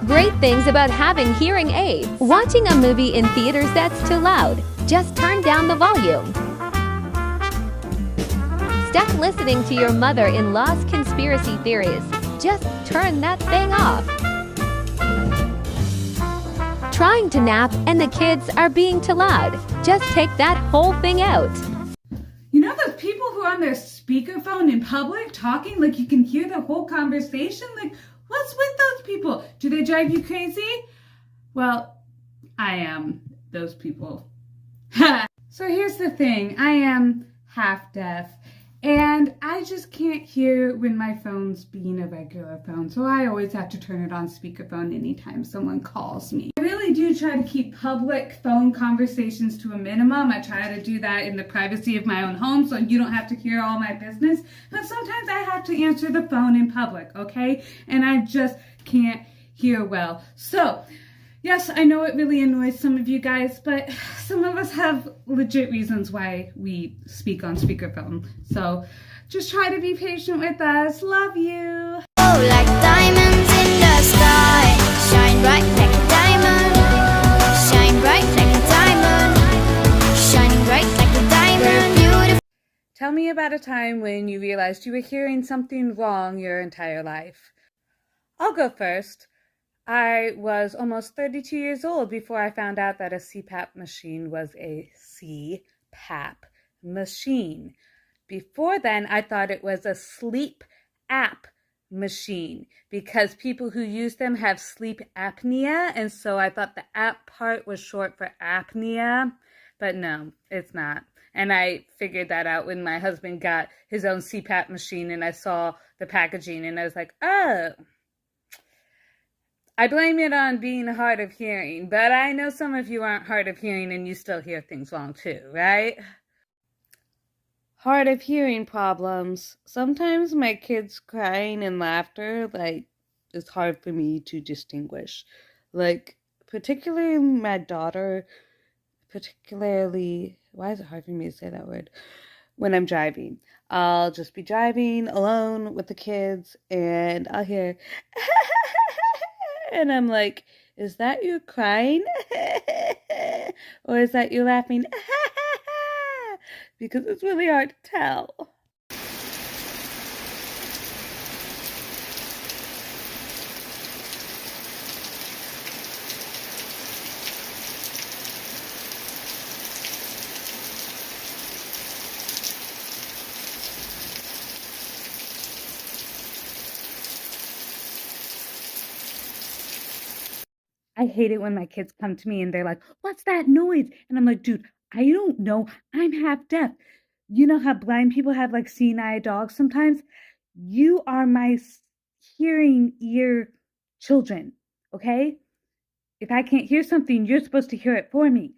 Great things about having hearing aids. Watching a movie in theaters that's too loud. Just turn down the volume. Stuck listening to your mother-in-law's conspiracy theories. Just turn that thing off. Trying to nap and the kids are being too loud. Just take that whole thing out. You know those people who are on their speakerphone in public talking like you can hear the whole conversation? Like, what's with those people? Do they drive you crazy? Well, I am those people. So here's the thing. I am half deaf and I just can't hear when my phone's being a regular phone. So I always have to turn it on speakerphone anytime someone calls me. I really do try to keep public phone conversations to a minimum. I try to do that in the privacy of my own home so you don't have to hear all my business. But sometimes I have to answer the phone in public, okay? And I just can't hear well. So, yes, I know it really annoys some of you guys, but some of us have legit reasons why we speak on speakerphone. So just try to be patient with us. Love you. Oh, like diamonds in the sky, shine bright like a diamond, shine bright like a diamond, shining bright like a diamond. Beautiful. Tell me about a time when you realized you were hearing something wrong your entire life. I'll go first. I was almost 32 years old before I found out that a CPAP machine was a CPAP machine. Before then, I thought it was a sleep app machine because people who use them have sleep apnea, and so I thought the app part was short for apnea, but no, it's not. And I figured that out when my husband got his own CPAP machine and I saw the packaging and I was like, oh. I blame it on being hard of hearing, but I know some of you aren't hard of hearing and you still hear things wrong too, right? Hard of hearing problems. Sometimes my kids crying and laughter, it's hard for me to distinguish. Particularly my daughter, why is it hard for me to say that word? When I'm driving. I'll just be driving alone with the kids and I'll hear and I'm like, is that you crying? Or is that you laughing? Because it's really hard to tell. I hate it when my kids come to me and they're like, what's that noise? And I'm like, dude, I don't know. I'm half deaf. You know how blind people have seeing eye dogs sometimes? You are my hearing ear children, okay? If I can't hear something, you're supposed to hear it for me.